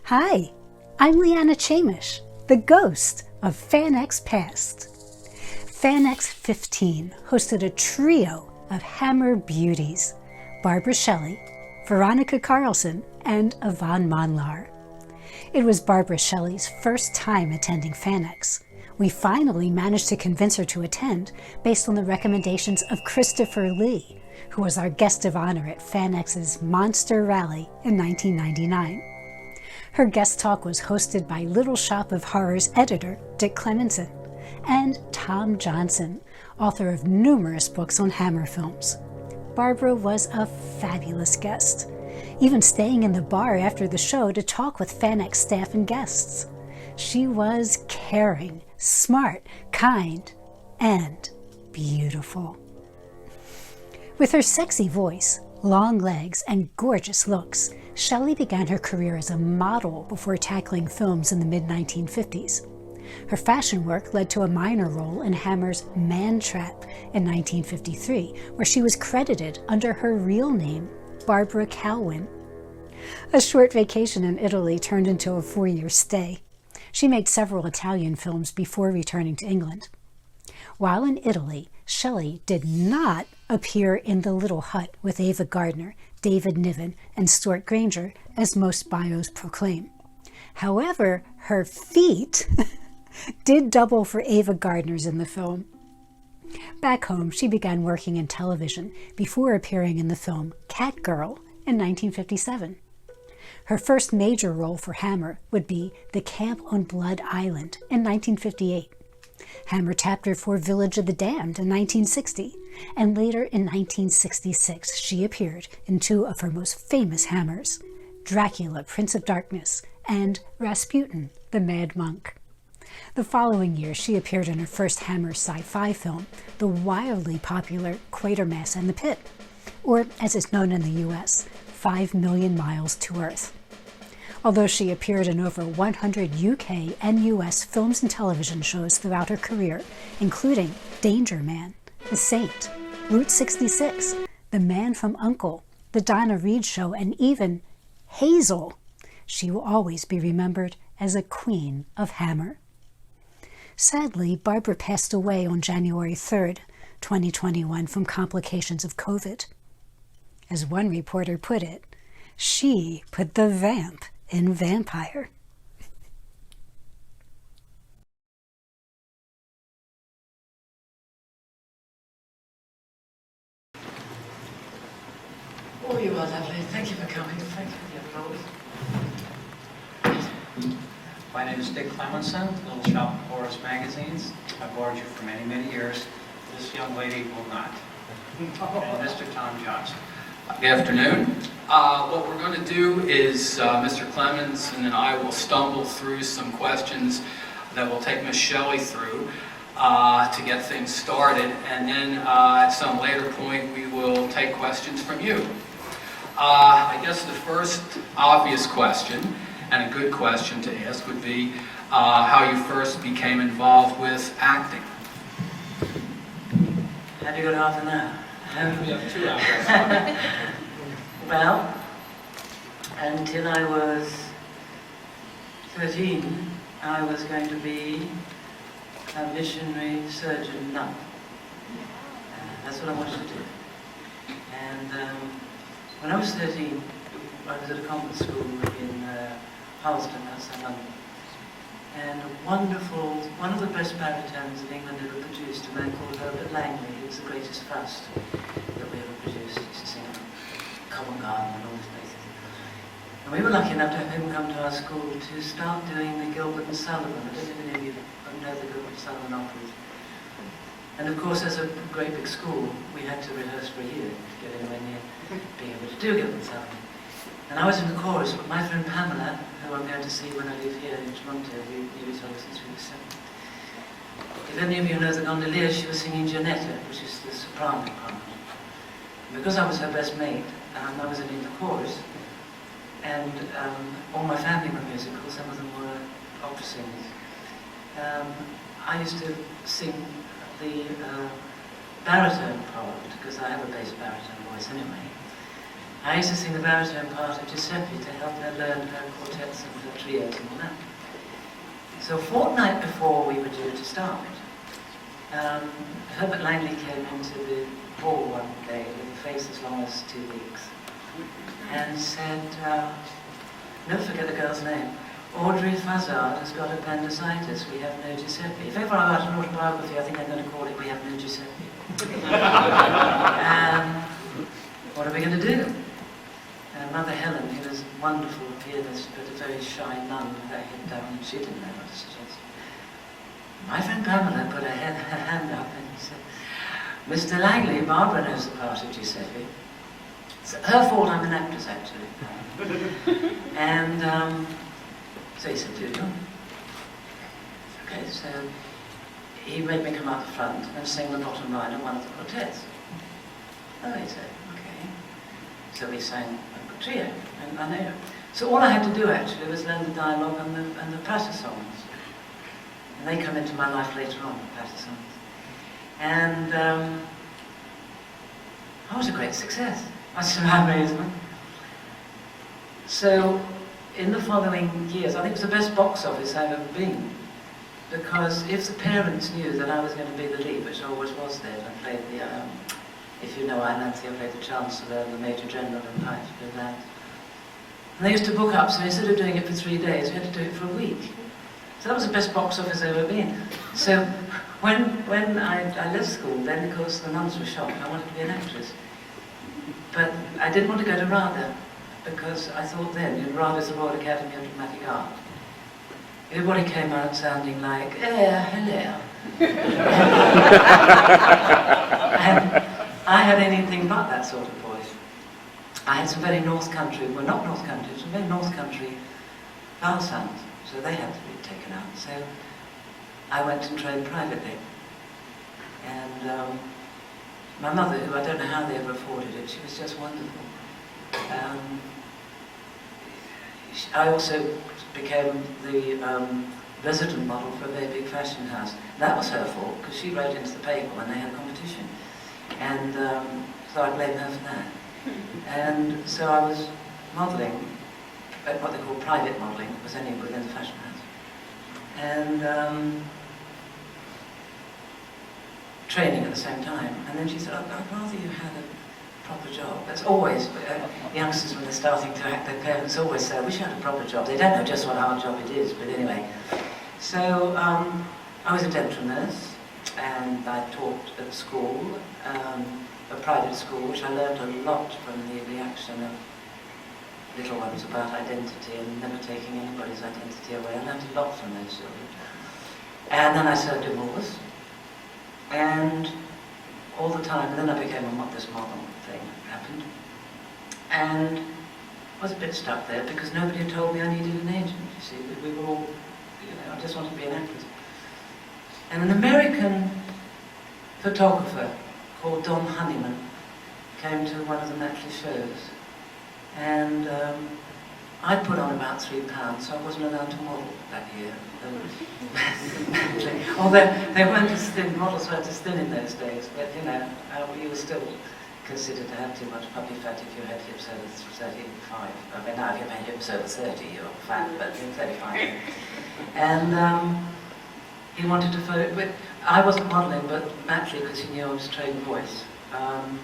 Hi, I'm Leanna Chamish, the ghost of Fanex past. Fanex 15 hosted a trio of Hammer beauties, Barbara Shelley, Veronica Carlson, and Yvonne Monlar. It was Barbara Shelley's first time attending Fanex. We finally managed to convince her to attend based on the recommendations of Christopher Lee, who was our guest of honor at Fanex's Monster Rally in 1999. Her guest talk was hosted by Little Shop of Horrors editor Dick Clemenson and Tom Johnson, author of numerous books on Hammer films. Barbara was a fabulous guest, even staying in the bar after the show to talk with Fanex staff and guests. She was caring, smart, kind, and beautiful. With her sexy voice, long legs, and gorgeous looks, Shelley began her career as a model before tackling films in the mid-1950s. Her fashion work led to a minor role in Hammer's Man Trap in 1953, where she was credited under her real name, Barbara Calwin. A short vacation in Italy turned into a 4-year stay. She made several Italian films before returning to England. While in Italy, Shelley did not appear in The Little Hut with Ava Gardner, David Niven, and Stuart Granger, as most bios proclaim. However, her feet did double for Ava Gardner's in the film. Back home, she began working in television before appearing in the film Catgirl in 1957. Her first major role for Hammer would be the Camp on Blood Island in 1958. Hammer tapped her for Village of the Damned in 1960, and later in 1966 she appeared in two of her most famous Hammers, Dracula, Prince of Darkness, and Rasputin, the Mad Monk. The following year she appeared in her first Hammer sci-fi film, the wildly popular Quatermass and the Pit, or as it's known in the US, 5 Million Miles to Earth. Although she appeared in over 100 UK and US films and television shows throughout her career, including Danger Man, The Saint, Route 66, The Man from U.N.C.L.E., The Donna Reed Show, and even Hazel, she will always be remembered as a queen of Hammer. Sadly, Barbara passed away on January 3rd, 2021 from complications of COVID. As one reporter put it, she put the vamp in vampire. Oh, you are lovely. Thank you for coming. Thank you for your applause. My name is Dick Clemenson, Little Shop of Horrors magazines. I've borrowed you for many, many years. This young lady will not. And Mr. Tom Johnson. Good afternoon. What we're going to do is Mr. Clemens and I will stumble through some questions that will take Ms. Shelley through to get things started, and then at some later point we will take questions from you. I guess the first obvious question, and a good question to ask, would be how you first became involved with acting. How do you got half an hour? We have 2 hours. Well, until I was 13, I was going to be a missionary surgeon nun. That's what I wanted to do. And when I was 13, I was at a convent school in Harleston, outside London. And one of the best baritones that England ever produced, a man called Herbert Langley. He was the greatest fust that we ever produced. He used to sing Covent Garden and all these places. And we were lucky enough to have him come to our school to start doing the Gilbert and Sullivan. I don't know if any of you know the Gilbert and Sullivan operas. And of course, as a great big school, we had to rehearse for a year to get anywhere near being able to do Gilbert and Sullivan. And I was in the chorus, but my friend Pamela, who I'm going to see when I live here in Toronto, we knew each other since we were 7. If any of you know the Gondolier, she was singing Janetta, which is the soprano part. And because I was her best mate, I was in the chorus, and all my family were musical, some of them were opera singers. I used to sing the baritone part, because I have a bass baritone voice anyway. I used to sing the baritone part of Giuseppe to help her learn her quartets and her trios and all that. So a fortnight before we were due to start, Herbert Langley came into the hall one day with a face as long as 2 weeks and said, never forget the girl's name, Audrey Fazzard has got appendicitis, we have no Giuseppe. If ever I write an autobiography, I think I'm going to call it We Have No Giuseppe. What are we going to do? Mother Helen, who was a wonderful pianist but a very shy nun with her head down, she didn't know what to suggest. My friend Pamela put her hand up and said, Mr. Langley, Barbara knows the part of Giuseppe. It's her fault I'm an actress, actually. And so he said, do you? Okay, so he made me come out the front and sing the bottom line of one of the quartets. Oh, he said, okay. So we sang a trio, and I know. So all I had to do actually was learn the dialogue and the patter songs. And they come into my life later on, the patter songs. And that was a great success. That's amazing. So in the following years, I think it was the best box office I've ever been. Because if the parents knew that I was going to be the lead, which I always was there, I played the, if you know Nancy, I played the Chancellor, the Major General and Pipes, did that. And they used to book up, so instead of doing it for 3 days, we had to do it for a week. So that was the best box office I've ever been. So when I left school, then of course the nuns were shocked. I wanted to be an actress. But I didn't want to go to RADA, because I thought then, RADA's the Royal Academy of Dramatic Art. Everybody came out sounding like, hello. And I had anything but that sort of voice. I had some very North Country, well not North Country, some very North Country vowel sounds, so they had to be taken out. So I went and trained privately. And my mother, who I don't know how they ever afforded it, she was just wonderful. I also became the resident model for a very big fashion house. That was her fault, because she wrote into the paper when they had a competition. And so I blame her for that. And so I was modelling, what they call private modelling, it was only within the fashion house. And training at the same time. And then she said, I'd rather you had a proper job. That's always, youngsters when they're starting to act, their parents always say, I wish I had a proper job. They don't know just what our job it is, but anyway. So I was a dental nurse, and I taught at school, a private school, which I learned a lot from the reaction of little ones about identity and never taking anybody's identity away. I learned a lot from those children. And then I served divorce, and all the time, and then I became this model thing happened. And I was a bit stuck there because nobody had told me I needed an agent, you see. We were all, I just wanted to be an actress. And an American photographer called Don Honeyman came to one of the Natalie shows. And I'd put on about 3 pounds, so I wasn't allowed to model that year. Although they weren't as thin, models weren't as thin in those days, but you were still considered to have too much puppy fat if you had hips over 35. I mean, now if you had hips over 30, you're fat, but you're 35. And he wanted to photo, but I wasn't modelling, but Natalie, because he knew I was trained voice,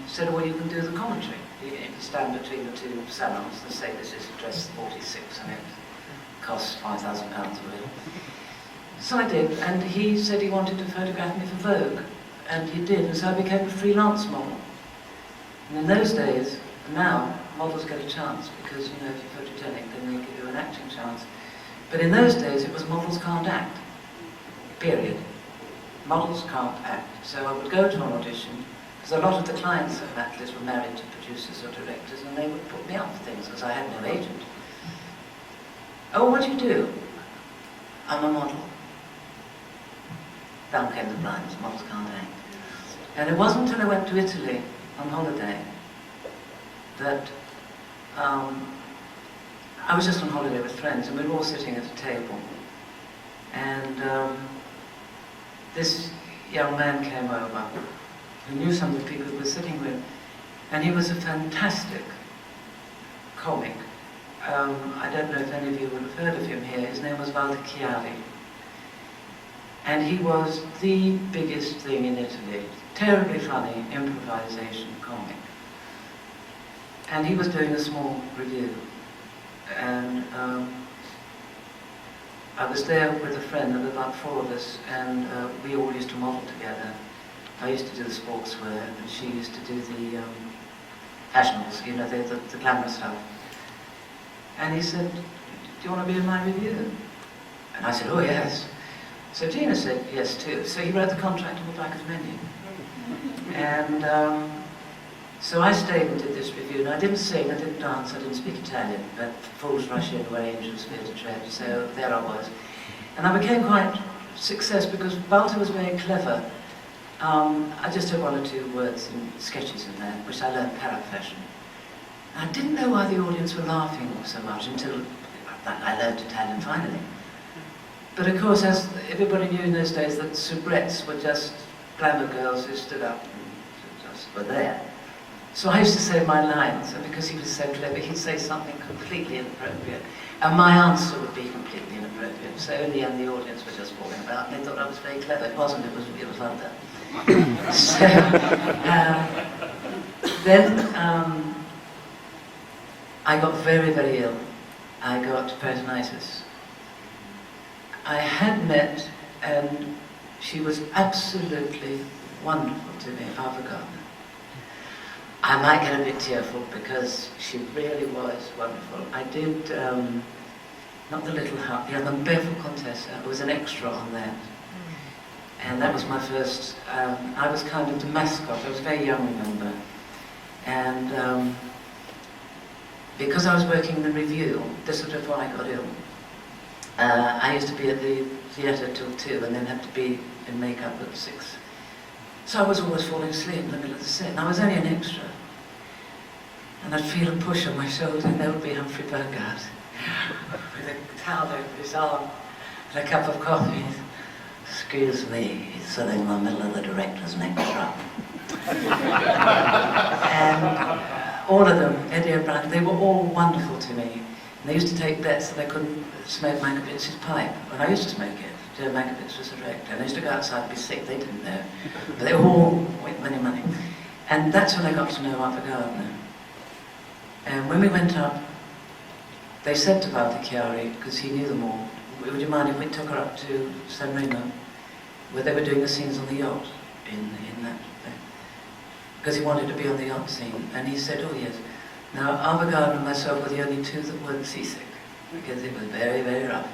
said, well, you can do the commentary. If you stand between the two salons, they say this is dress 46 and it costs £5,000 or whatever. So I did, and he said he wanted to photograph me for Vogue, and he did, and so I became a freelance model. And in those days, now, models get a chance, because, if you're photogenic, then they give you an acting chance. But in those days, it was models can't act, period. Models can't act. So I would go to an audition, because a lot of the clients of Atlas were married to producers or directors, and they would put me up for things, because I had no agent. Oh, what do you do? I'm a model. Down came the blinds, models can't act. And it wasn't until I went to Italy on holiday that I was just on holiday with friends, and we were all sitting at a table. And this young man came over who knew some of the people we were sitting with, and he was a fantastic comic. I don't know if any of you would have heard of him here. His name was Val Guest. And he was the biggest thing in Italy. Terribly funny improvisation comic. And he was doing a small review. And I was there with a friend, there were about 4 of us, and we all used to model together. I used to do the sportswear, and she used to do the fashionables, you know, the glamorous stuff. And he said, "Do you want to be in my review?" And I said, "Oh, yes." So Gina said yes too. So he wrote the contract on the back of the menu. And so I stayed and did this review, and I didn't sing, I didn't dance, I didn't speak Italian, but fools rush in where angels fear to tread, so there I was. And I became quite a success because Walter was very clever. I just had 1 or 2 words and sketches in there, which I learned parrot-fashion. I didn't know why the audience were laughing so much until I learned Italian finally. But of course, as everybody knew in those days, that soubrettes were just glamour girls who stood up and just were there. So I used to say my lines, and because he was so clever, he'd say something completely inappropriate. And my answer would be completely inappropriate. So in the end, the audience were just falling about, and they thought I was very clever. It wasn't, it was London. So, then I got very, very ill. I got peritonitis. I had met, and she was absolutely wonderful to me, Barbara Gardner. I might get a bit tearful because she really was wonderful. I did, not the Little Hut, the Barefoot Contessa. I was an extra on that. And that was my first, I was kind of the mascot. I was very young, remember. And because I was working in the review, this was before I got ill, I used to be at the theatre till 2 and then have to be in makeup at 6. So I was always falling asleep in the middle of the set, and I was only an extra. And I'd feel a push on my shoulder, and there would be Humphrey Bogart with a towel over his arm and a cup of coffee. "Excuse me," he's sitting in the middle of the director's an extra. And all of them, Eddie O'Brien, they were all wonderful to me. And they used to take bets that I couldn't smoke Mankiewicz' pipe. And I used to smoke it. Joe Mankiewicz was the director. And I used to go outside and be sick. They didn't know. But they all with money. And that's when I got to know Arthur Gardner. And when we went up, they said to Walter Chiari, because he knew them all, "Would you mind if we took her up to San Remo, where they were doing the scenes on the yacht in that thing?" Because he wanted to be on the yacht scene. And he said, "Oh yes." Now, Arthur Gardner and myself were the only 2 that weren't seasick, because it was very, very rough.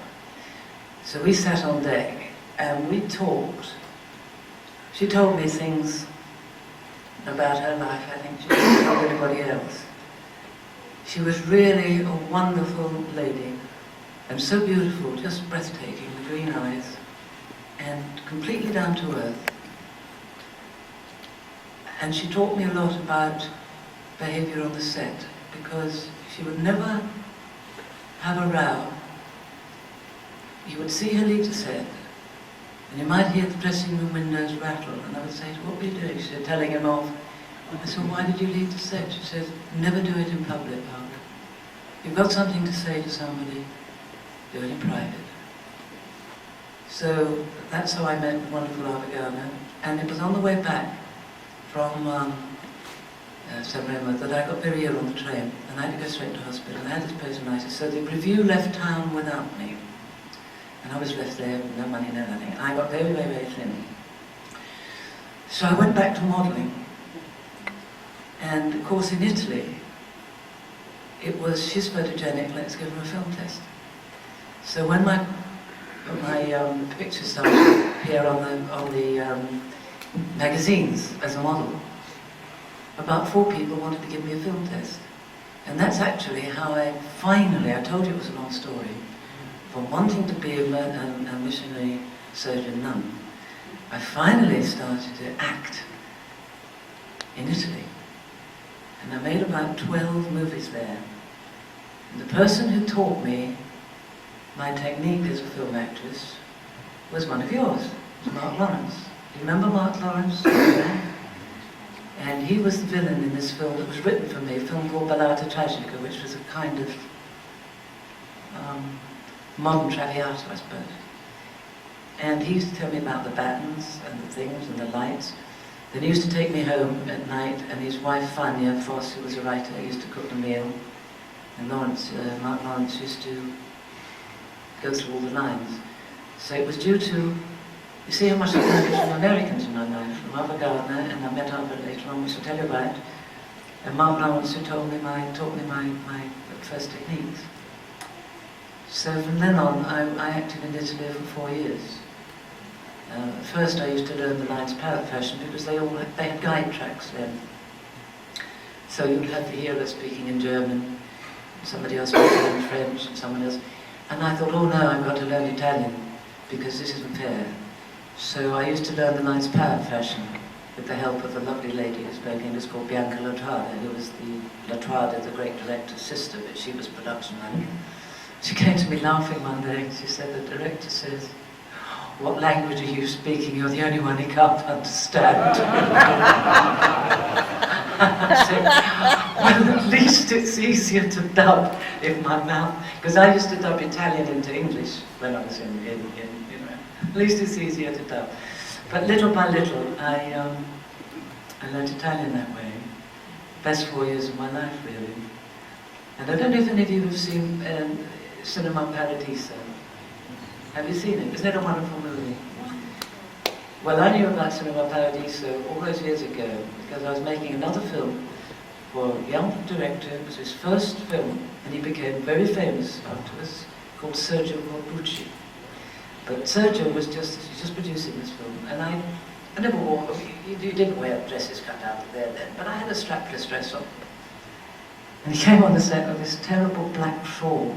So we sat on deck, and we talked. She told me things about her life I think she didn't tell anybody else. She was really a wonderful lady, and so beautiful, just breathtaking, the green eyes, and completely down to earth. And she taught me a lot about behaviour on the set, because she would never have a row. You would see her leave the set, and you might hear the dressing room windows rattle, and I would say, "What were you doing?" She said, "Telling him off." I said, "Why did you leave the set?" She said, "Never do it in public, Barbara. You've got something to say to somebody, do it in private." So that's how I met wonderful Arthur Gardner, and it was on the way back from San Remo that I got very ill on the train, and I had to go straight to hospital, and I had this peritonitis, so the review left town without me, and I was left there with no money, no nothing, and I got very, very, very thin. So I went back to modelling, and of course in Italy, it was, "She's photogenic, let's give her a film test." So when my picture started to appear on the magazines as a model, about 4 people wanted to give me a film test. And that's actually how I told you it was a long story, from wanting to be a missionary surgeon nun, I finally started to act in Italy. And I made about 12 movies there. And the person who taught me my technique as a film actress was one of yours, Mark Lawrence. Do you remember Mark Lawrence? And he was the villain in this film that was written for me, a film called Ballata Tragica, which was a kind of modern Traviata, I suppose. And he used to tell me about the battens and the things and the lights. Then he used to take me home at night, and his wife, Fania Foss, who was a writer, used to cook the meal. And Mark Lawrence used to go through all the lines. So it was due to, you see how much I learned from Americans in my life, from Ava Gardner, and I met Ava later on, which I'll tell you about, and Mark Lawrence, who taught me my first techniques. So from then on, I acted in Italy for 4 years. First I used to learn the lines parrot fashion because they had guide tracks then. So you'd have the hero speaking in German, somebody else speaking in French, and someone else. And I thought, oh no, I've got to learn Italian because this isn't fair. So I used to learn the lines parrot fashion with the help of a lovely lady who spoke English called Bianca Latrada, who was Latrada, the great director's sister, but she was production manager. She came to me laughing one day and she said, the director says, "What language are you speaking? You're the only one he can't understand." I said, well, at least it's easier to dub if my mouth, because I used to dub Italian into English when I was in at least it's easier to dub. But little by little, I learned Italian that way. Best 4 years of my life, really. And I don't know if any of you have seen Cinema Paradiso. Have you seen it? Isn't it a wonderful movie? Well, I knew about Cinema Paradiso all those years ago because I was making another film for a young director. It was his first film, and he became very famous afterwards, called Sergio Corbucci. But Sergio was just producing this film, and I never wore, you didn't wear dresses cut out of there then, but I had a strapless dress on. And he came on the set with this terrible black shawl.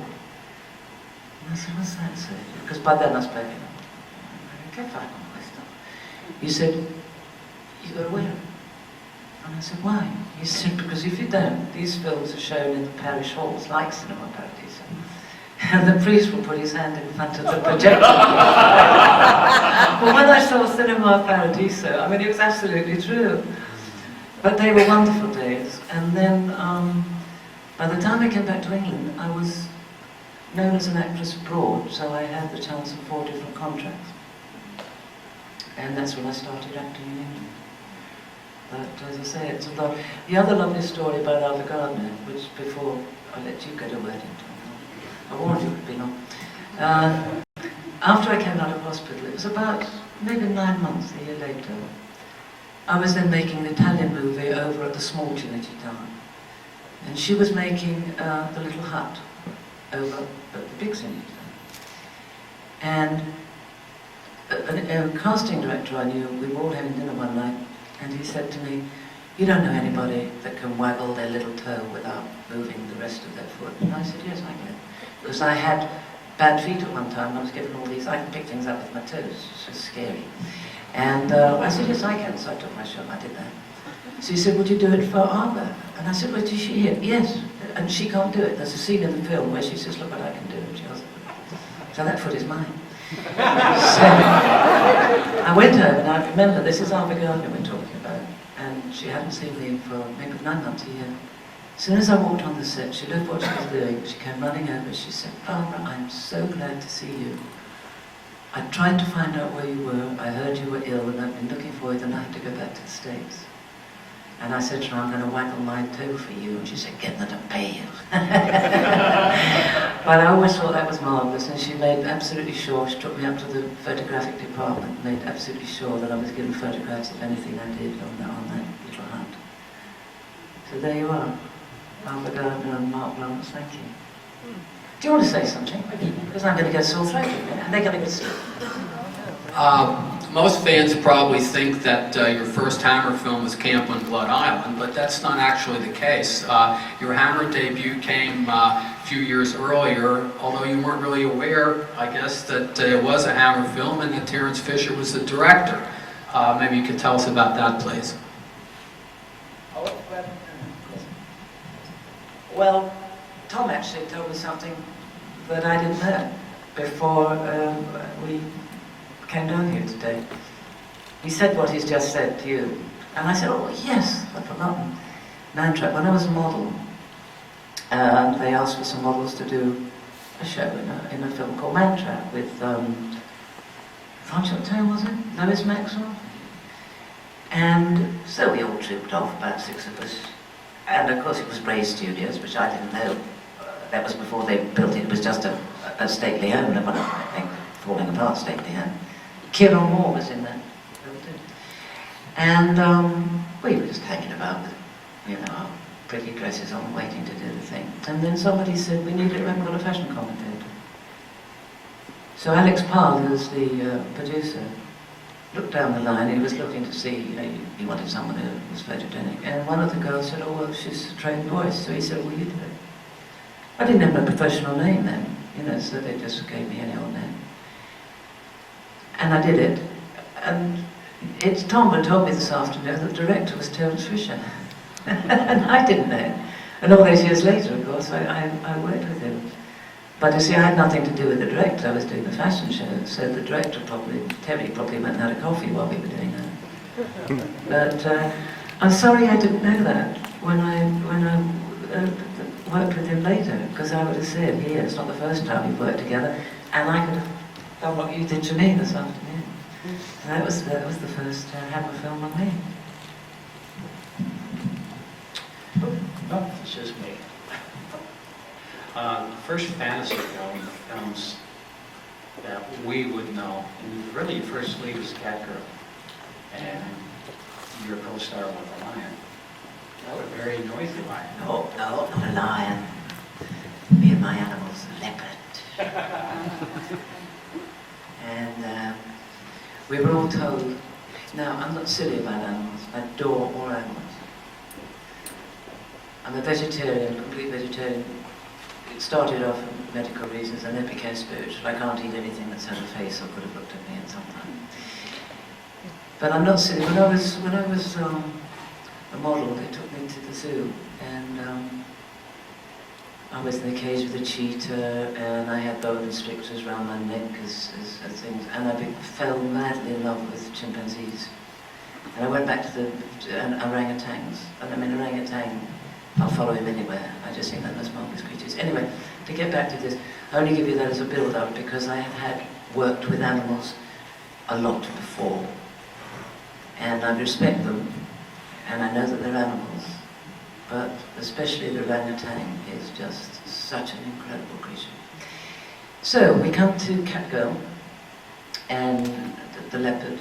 And I said, "What's that, Sergio?" Because by then I spoke in He said, "You got to wear it." And I said, "Why?" He said, "Because if you don't, these films are shown in the parish halls like Cinema Paradiso. And the priest will put his hand in front of the projector." Well, when I saw Cinema Paradiso, I mean, it was absolutely true. But they were wonderful days. And then, by the time I came back to England, I was known as an actress abroad, so I had the chance of 4 different contracts. And that's when I started acting in England. But as I say, it's a lot. The other lovely story about Ava Gardner, which before I let you get a word into it, I warned you it would be long. After I came out of hospital, it was about maybe 9 months, a year later, I was then making an Italian movie over at the small Cinecittà. And she was making the little hut over at the big Cinecittà. And a casting director I knew, we were all having dinner one night, and he said to me, "You don't know anybody that can waggle their little toe without moving the rest of their foot?" And I said, "Yes, I can." Because I had bad feet at one time, I was given all these, I can pick things up with my toes, it's just scary. And I said, "Yes, I can," so I took my shot, I did that. So he said, "Would you do it for Ava?" And I said, "Well, is she here?" "Yes." And she can't do it. There's a scene in the film where she says, "Look what I can do." And she goes, so that foot is mine. So I went over, and I remember, this is Ava Gardner we're talking about, and she hadn't seen me for maybe 9 months, a year. As soon as I walked on the set, she loved what she was doing. She came running over, she said, "Barbara, I'm so glad to see you. I tried to find out where you were, I heard you were ill, and I've been looking for you the night to go back to the States." And I said to her, "I'm going to waggle my toe for you." And she said, "Get them to pay you." But I always thought that was marvellous, and she made absolutely sure, she took me up to the photographic department, made absolutely sure that I was given photographs of anything I did on that little hut. So there you are, Ava Gardner and Mark Lawrence, thank you. Do you want to say something? Because I'm going to go sore throated, and they're going to get sick. Most fans probably think that your first Hammer film was Camp on Blood Island, but that's not actually the case. Your Hammer debut came a few years earlier, although you weren't really aware, I guess, that it was a Hammer film and that Terence Fisher was the director. Maybe you could tell us about that, please. Well, Tom actually told me something that I didn't know before we came down here today. He said what he's just said to you, And I said, oh yes, I'd forgotten. Man Trap. When I was a model, and they asked for some models to do a show in a film called Man Trap with, was it? Lois Maxwell? And so we all trooped off, about 6 of us. And of course it was Bray Studios, which I didn't know. That was before they built it. It was just a stately home, I think, falling apart stately home. Kieran Moore was in that. And we were just hanging about with, our pretty dresses on, waiting to do the thing. And then somebody said, we haven't got a fashion commentator. So Alex Parr, who's the producer, looked down the line. He was looking to see, he wanted someone who was photogenic. And one of the girls said, oh, well, she's a trained voice. So he said, well, you do it. I didn't have a professional name then, so they just gave me any old name. And I did it. And Tom had told me this afternoon that the director was Terence Fisher. And I didn't know. And all those years later, of course, I worked with him. But you see, I had nothing to do with the director. I was doing the fashion show, so the director Terry probably went and had a coffee while we were doing that. But I'm sorry I didn't know that when I worked with him later, because I would have said, here, it's not the first time we've worked together, and I could have done what you did to me this afternoon. And that was the first Hammer film I made. No, it's just me. The first fantasy films that we would know, and really your first lead was Catgirl, and your co-star was a lion. That was a very noisy lion. No, not a lion. Me and my animals, a leopard. And we were all told, now I'm not silly about animals, I adore all animals. I'm a vegetarian, complete vegetarian. It started off for medical reasons and then became spiritual. I can't eat anything that's had a face or could have looked at me at some time. But I'm not silly. When I was a model, they took me to the zoo, and I was in the cage with a cheetah, and I had boa constrictors around my neck as things, and I fell madly in love with chimpanzees. And I went back to the orangutans, and I mean orangutan, I'll follow him anywhere. I just think they're the most marvelous creatures. Anyway, to get back to this, I only give you that as a build-up because I have had worked with animals a lot before, and I respect them, and I know that they're animals, but especially the orangutan is just such an incredible creature. So we come to Catgirl and the leopard.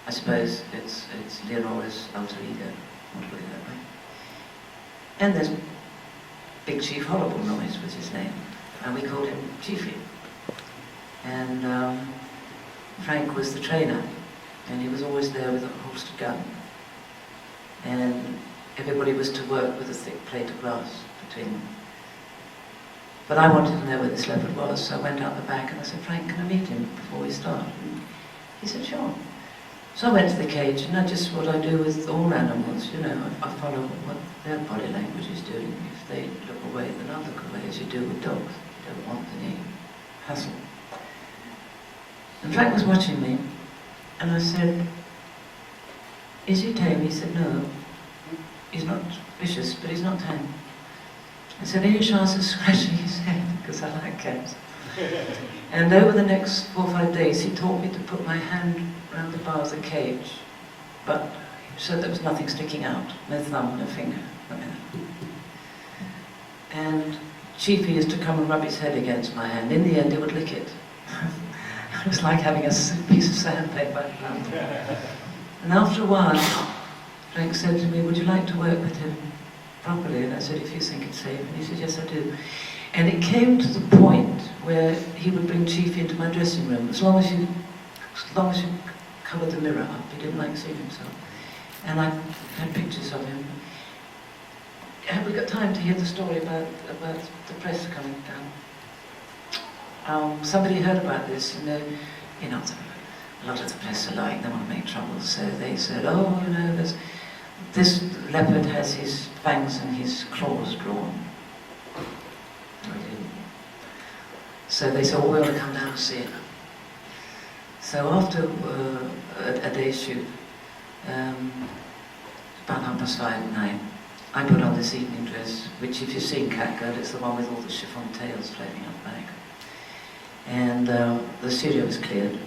I suppose it's Leonora's alter ego, I want to put it that way. And there's Big Chief Horrible Noise was his name, and we called him Chiefy. And Frank was the trainer, and he was always there with a holstered gun. And everybody was to work with a thick plate of glass between them. But I wanted to know where this leopard was, so I went out the back and I said, Frank, can I meet him before we start? And he said, sure. So I went to the cage, and that's just what I do with all animals, I follow what their body language is doing. If they look away, then I'll look away, as you do with dogs. You don't want any hassle. And Frank was watching me, and I said, is he tame? He said, no. He's not vicious, but he's not tame. I said, any chance of scratching his head? Because I like cats. And over the next 4 or 5 days, he taught me to put my hand around the bar of the cage, but so there was nothing sticking out, no thumb, no finger, nothing. And Chiefy used to come and rub his head against my hand. In the end, it would lick it. It was like having a piece of sandpaper. And after a while, Frank said to me, would you like to work with him properly? And I said, if you think it's safe. And he said, yes, I do. And it came to the point where he would bring Chiefy into my dressing room, as long as you covered the mirror up. He didn't like seeing himself. And I had pictures of him. Have we got time to hear the story about the press coming down? Somebody heard about this, and a lot of the press are lying, they want to make trouble, so they said, oh, this leopard has his fangs and his claws drawn. So they said, well, we want to come down and see it. So after a day's shoot, about 5:30, I put on this evening dress, which if you've seen Catgirl, it's the one with all the chiffon tails floating up back. And the studio was cleared.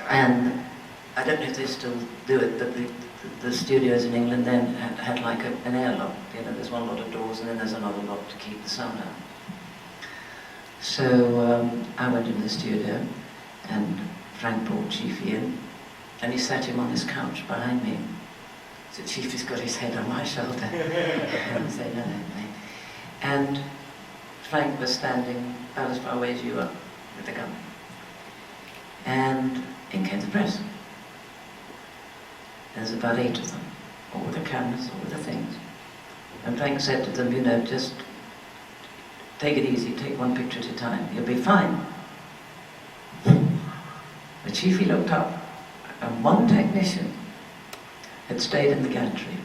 And I don't know if they still do it, but the studios in England then had like an airlock. You know, there's one lot of doors and then there's another lock to keep the sound out. So I went into the studio and Frank brought Chiefy in and he sat him on his couch behind me. So Chiefy's got his head on my shoulder. And I said, no. And Frank was standing about as far away as you are with the gun. And in came the press. There's about 8 of them, all with the cameras, all with the things. And Frank said to them, you know, just take it easy, take one picture at a time, you'll be fine. The Chiefy looked up, and one technician had stayed in the gantry.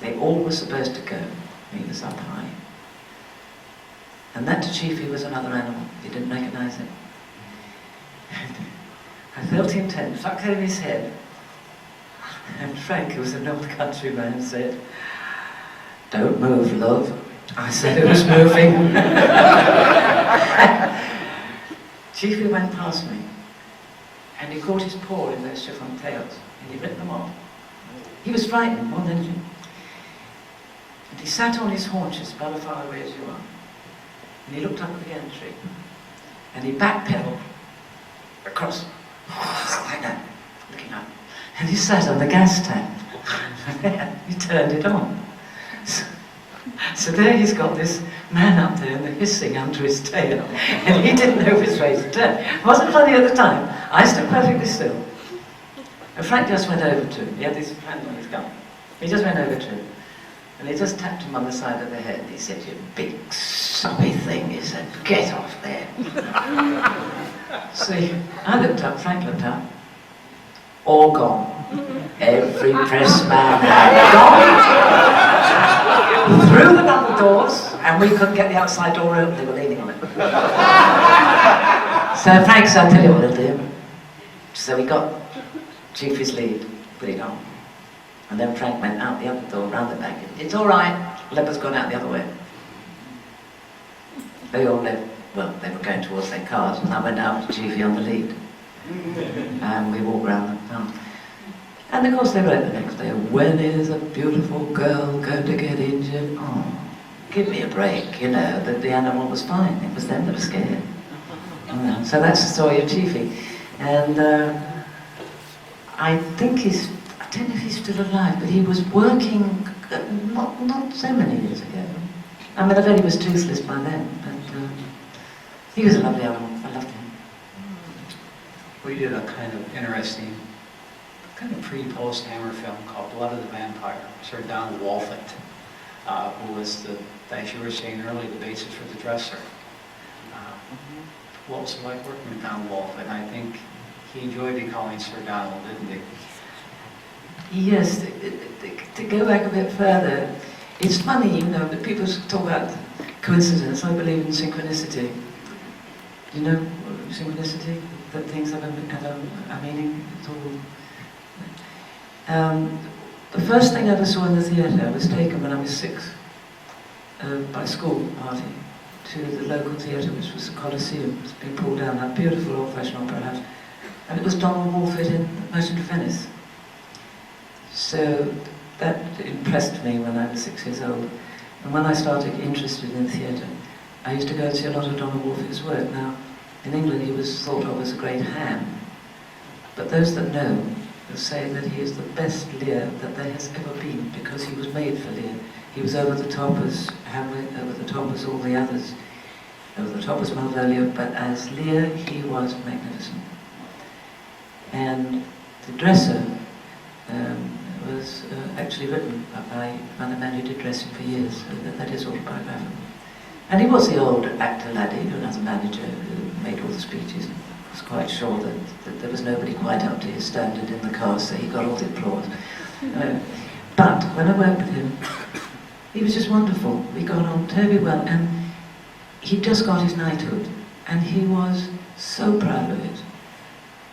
They all were supposed to go, and he was up high. And that Chiefy was another animal, he didn't recognise it. I felt him tucked over his head. And Frank, who was an old countryman, said, "Don't move, love." I said, "Who's moving?" Chiefly went past me, and he caught his paw in those chiffon tails, and he ripped them off. He was frightened more than anything. And he sat on his haunches about as far away as you are, and he looked up at the gantry, and he backpedaled across, like that, looking up. And he sat on the gas tank. He turned it on. So there he's got this man up there and the hissing under his tail. And he didn't know which way to turn. It wasn't funny at the time. I stood perfectly still. And Frank just went over to him. He had his hand on his gun. He just went over to him. And he just tapped him on the side of the head. He said, "You big sobby thing." He said, "Get off there." So I looked up, Frank looked up. All gone. Every press man had gone. Through the double doors, and we couldn't get the outside door open, they were leaning on it. So Frank said, "I'll tell you what I'll do." So we got Chiefy's lead, put it on. And then Frank went out the other door, round the back. "It's all right, Leopard's gone out the other way." They all left, well, they were going towards their cars, and I went out with Chiefy on the lead. And we walked round the town. And of course they wrote the next day, "When is a beautiful girl going to get injured?" Oh, give me a break, you know, that the animal was fine. It was them that were scared. So that's the story of Chiefy. And I think I don't know if he's still alive, but he was working not so many years ago. I mean, I bet he was toothless by then, but he was a lovely animal. I loved him. We did a kind of interesting, kind of pre-post Hammer film called Blood of the Vampire. Sir Donald Wolfett, who was as you were saying earlier, the basis for the dresser. What was it like working with Donald Wolfett? I think he enjoyed recalling Sir Donald, didn't he? Yes, to go back a bit further, it's funny, you know, that people talk about coincidence. I believe in synchronicity. You know synchronicity? That things have a meaning. It's all. The first thing I ever saw in the theatre, I was taken when I was 6 by school party to the local theatre, which was the Coliseum. It's been pulled down, that beautiful old-fashioned opera house. And it was Donald Wolfett in Merchant of Venice. So that impressed me when I was 6 years old. And when I started interested in theatre, I used to go and see a lot of Donald Wolfett's work. Now, in England he was thought of as a great ham, but those that know will say that he is the best Lear that there has ever been, because he was made for Lear. He was over the top as Hamlet, over the top as all the others, over the top as Malvolio, but as Lear he was magnificent. And the dresser was actually written by the man who did dressing for years, so that is autobiographical. And he was the old actor laddie, another manager who made all the speeches and was quite sure that there was nobody quite up to his standard in the cast, so he got all the applause. But when I worked with him, he was just wonderful. We got on terribly well, and he just got his knighthood, and he was so proud of it.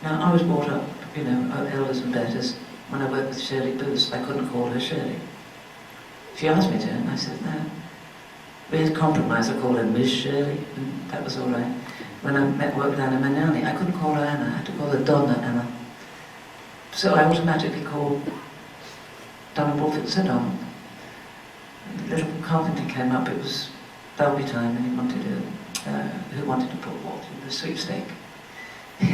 Now, I was brought up, you know, elders and betters, when I worked with Shirley Booth, I couldn't call her Shirley. She asked me to, and I said no. We had compromised, I called her Miss Shirley, and that was all right. When I worked with Anna Manani, I couldn't call her Anna, I had to call her Donna Anna. So I automatically called Donna Bulford Sir Donald. The little carpenter came up, it was Derby time, and he wanted who wanted to put what in the sweepstake. He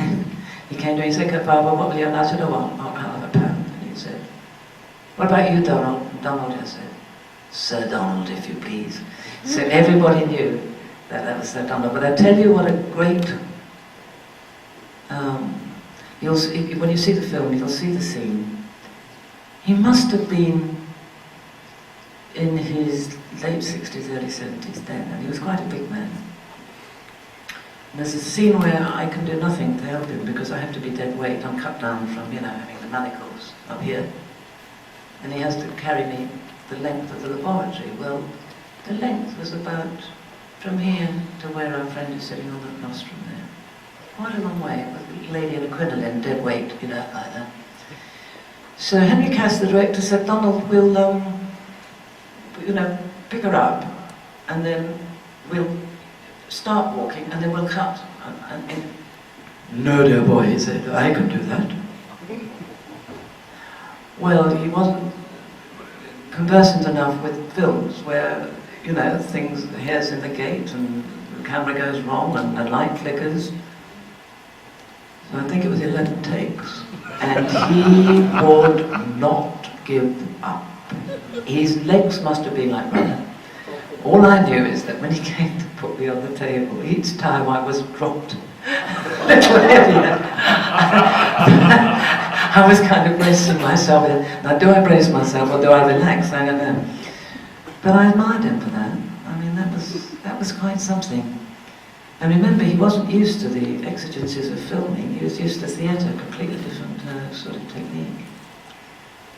came to me and said, Barbara, what will you have? I said, oh, I'll have £1. And he said, what about you, Donald? Donald, I said, Sir Donald, if you please. So everybody knew that was Sir Donald. But I tell you what a great, you'll see, when you see the film, you'll see the scene. He must have been in his late 60s, early 70s then, and he was quite a big man. And there's a scene where I can do nothing to help him because I have to be dead weight. I'm cut down from, having the manacles up here. And he has to carry me the length of the laboratory. Well, the length was about from here to where our friend is sitting on the rostrum there. Quite a long way, with a lady in a crinoline, dead weight, like that. So Henry Cass, the director, said, Donald, we'll, pick her up, and then we'll start walking, and then we'll cut. No, dear boy, he said, I can do that. Well, he wasn't conversant enough with films where, things, the hair's in the gate, and the camera goes wrong, and the light flickers. So I think it was 11 takes. And he would not give up. His legs must have been like rubber. All I knew is that when he came to put me on the table, each time I was dropped a little heavier. I was kind of bracing myself. Now, do I brace myself or do I relax? I don't know. But I admired him for that. I mean, that was quite something. And remember, he wasn't used to the exigencies of filming. He was used to theatre, completely different sort of technique.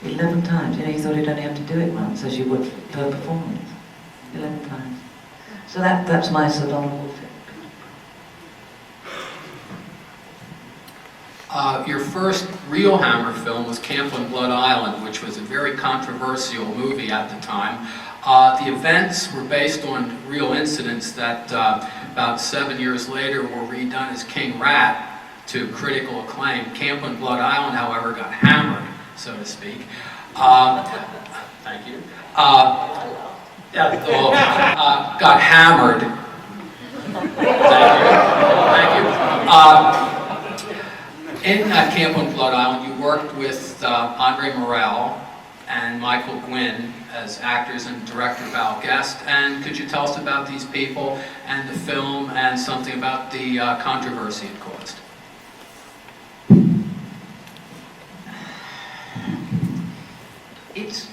11 times, he thought he'd only have to do it once, as you would per performance. 11 times. So that's my Sir Donald Wolfe. Your first real Hammer film was Camp on Blood Island, which was a very controversial movie at the time. The events were based on real incidents that about 7 years later were redone as King Rat to critical acclaim. Camp on Blood Island, however, got hammered, so to speak. Thank you. Got hammered. Thank you. In Camp on Blood Island, you worked with Andre Morel and Michael Gwynn as actors and director Val Guest. And could you tell us about these people and the film and something about the controversy it caused? It's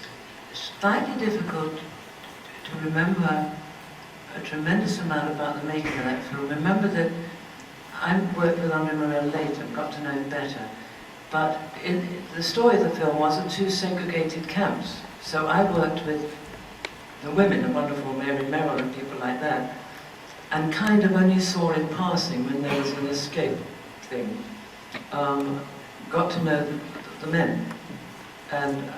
slightly difficult to remember a tremendous amount about the making of that film. Remember that I worked with Andre Morel later and got to know him better. But the story of the film was the two segregated camps. So I worked with the women, the wonderful Mary Merrill and people like that, and kind of only saw in passing when there was an escape thing. Got to know the men. And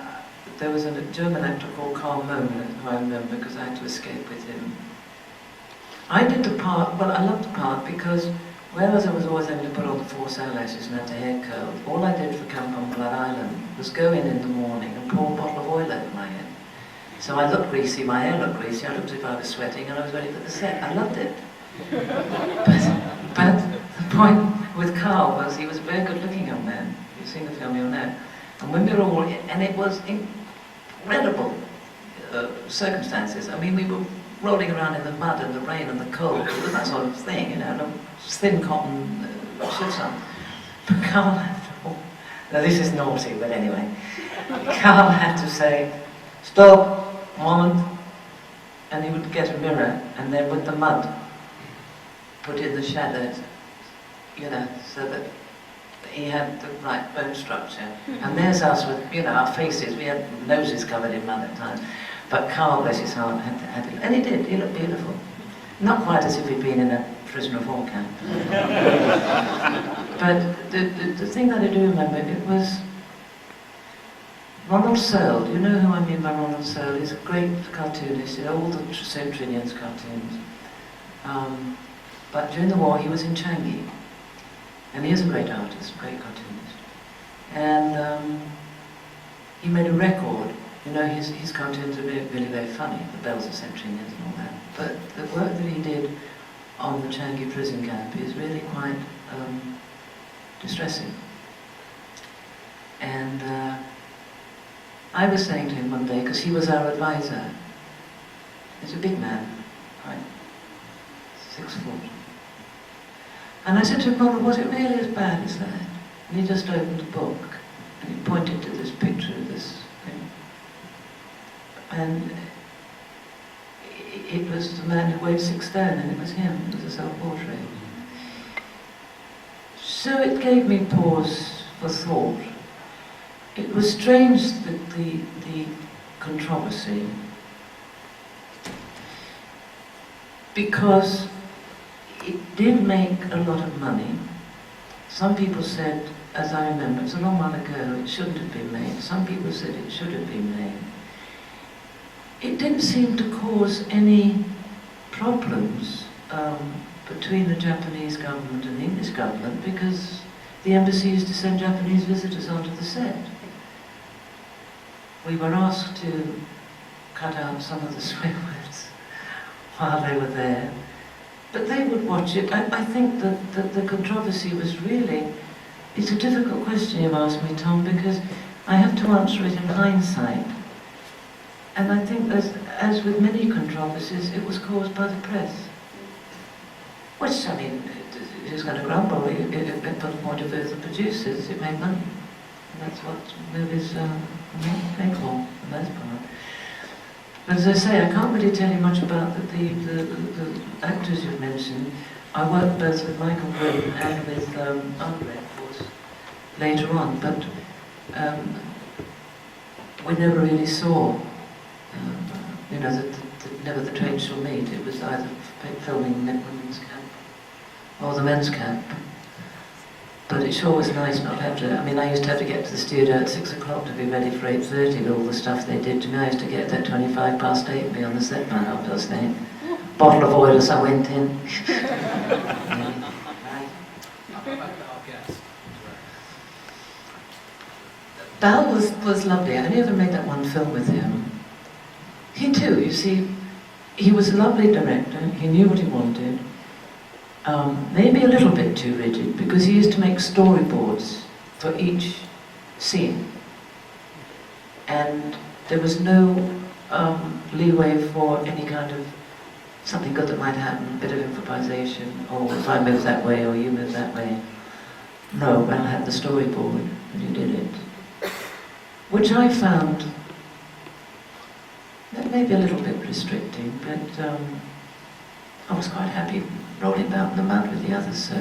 there was a German actor called Karl Mohn, who I remember because I had to escape with him. I did the part, well, I loved the part because whereas I was always having to put on the false eyelashes and had to hair curl, all I did for Camp on Blood Island was go in the morning and pour a bottle of oil over my head. So I looked greasy, my hair looked greasy, I looked as if I was sweating, and I was ready for the set. I loved it. But the point with Carl was he was a very good-looking young man. You've seen the film, you'll know. And when we were all, and it was incredible circumstances. I mean, we were rolling around in the mud and the rain and the cold, that sort of thing, and thin cotton shirts on. But Carl had to, now this is naughty, but anyway, Carl had to say, stop, moment, and he would get a mirror, and then with the mud, put in the shadows, so that he had the right bone structure. And there's us with, our faces, we had noses covered in mud at times. But Carl, bless his heart, had to, and he did, he looked beautiful. Not quite as if he'd been in a prisoner of war camp. But the thing that I do remember, it was Ronald Searle, do you know who I mean by Ronald Searle? He's a great cartoonist, you know, all the St. Trinian's cartoons. But during the war he was in Changi, and he is a great artist, a great cartoonist. And he made a record. You know, his cartoons are really, really very funny, the bells of St. Trinian's and all that. But the work that he did on the Changi prison camp is really quite distressing. And I was saying to him one day, because he was our advisor, he's a big man, right, 6 foot. And I said to him, "Ronald, was it really as bad as that?" And he just opened the book and he pointed to this picture of this thing. And it was the man who weighed 6 stone, and it was him. It was a self-portrait. So it gave me pause for thought. It was strange that the controversy, because it did make a lot of money. Some people said, as I remember, it's a long while ago, it shouldn't have been made. Some people said it should have been made. It didn't seem to cause any problems between the Japanese government and the English government, because the embassy used to send Japanese visitors onto the set. We were asked to cut out some of the swear words while they were there, but they would watch it. I think that the controversy was really, it's a difficult question you've asked me, Tom, because I have to answer it in hindsight. And I think, as with many controversies, it was caused by the press. Which, I mean, who's going to grumble? It put a point of view of the producers, it made money. And that's what movies make for the most part. But as I say, I can't really tell you much about the actors you've mentioned. I worked both with Michael Green and with Andre, of course, later on, but we never really saw, you know, never the train shall meet. It was either filming the women's camp or the men's camp. But it sure was nice not to have to, I mean, I used to have to get to the studio at 6 o'clock to be ready for 8:30 with all the stuff they did to me. I used to get there at 25 past 8 and be on the set by 8:30. Bottle of oil as I went in. Val was lovely. I only ever made that one film with him. He too, you see, he was a lovely director. He knew what he wanted. Maybe a little bit too rigid, because he used to make storyboards for each scene. And there was no leeway for any kind of something good that might happen, a bit of improvisation, or if I move that way or you move that way. No, Val had the storyboard and he did it. Which I found maybe a little bit restricting, but I was quite happy rolling about in the mud with the others, so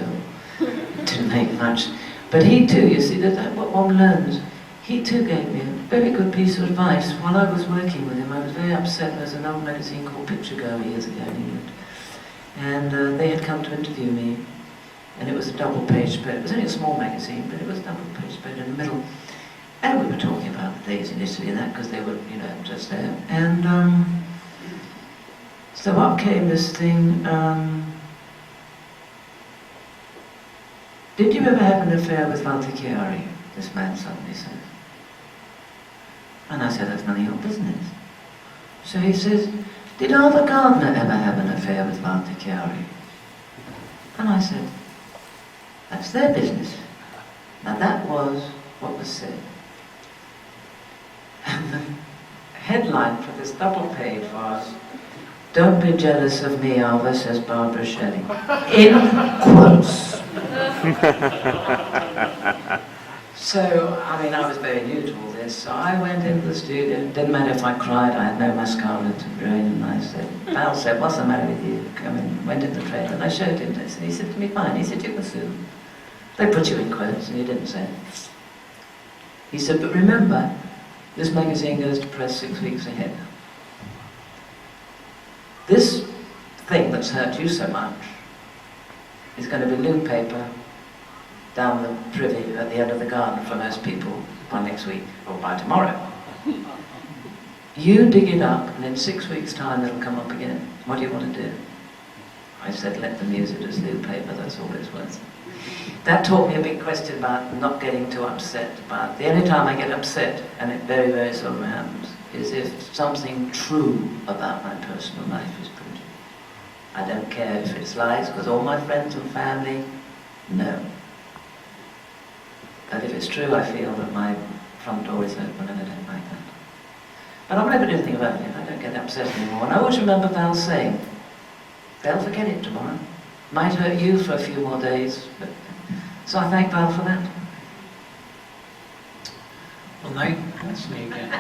it didn't make much. But he too, you see, that's what one learns. He too gave me a very good piece of advice. While I was working with him, I was very upset. There was an old magazine called Picture Girl years ago in England, and they had come to interview me, and it was a double-page spread. It was only a small magazine, but it was a double-page spread in the middle. And we were talking about the days in Italy and that, because they were, you know, just there. And so up came this thing, did you ever have an affair with Walter Chiari? This man suddenly said. And I said, that's none of your business. So he says, did Arthur Gardner ever have an affair with Walter Chiari? And I said, that's their business. Now that was what was said. And the headline for this double page was, "Don't be jealous of me, Alva," says Barbara Shelley. In quotes. So, I mean, I was very new to all this, so I went into the studio. It didn't matter if I cried, I had no mascara to ruin, and I said, Val said, "What's the matter with you?" Come in, went in the trailer, and I showed him this, and he said to me, "Fine." He said, "You can sue." They put you in quotes, and he didn't say it. He said, "But remember, this magazine goes to press 6 weeks ahead. This thing that's hurt you so much is going to be loom paper down the privy at the end of the garden for most people by next week, or by tomorrow." You dig it up, and in 6 weeks' time it'll come up again. What do you want to do? I said, let them use it as new paper, that's all it's worth. That taught me a big question about not getting too upset about. The only time I get upset, and it very, very seldom happens, is if something true about my personal life is printed. I don't care if it's lies, because all my friends and family know. But if it's true, I feel that my front door is open, and I don't like that. But I'll never do anything about it. I don't get upset anymore. And I always remember Val saying, they'll forget it tomorrow. Might hurt you for a few more days, but... So I thank Val for that. Well, that's me again.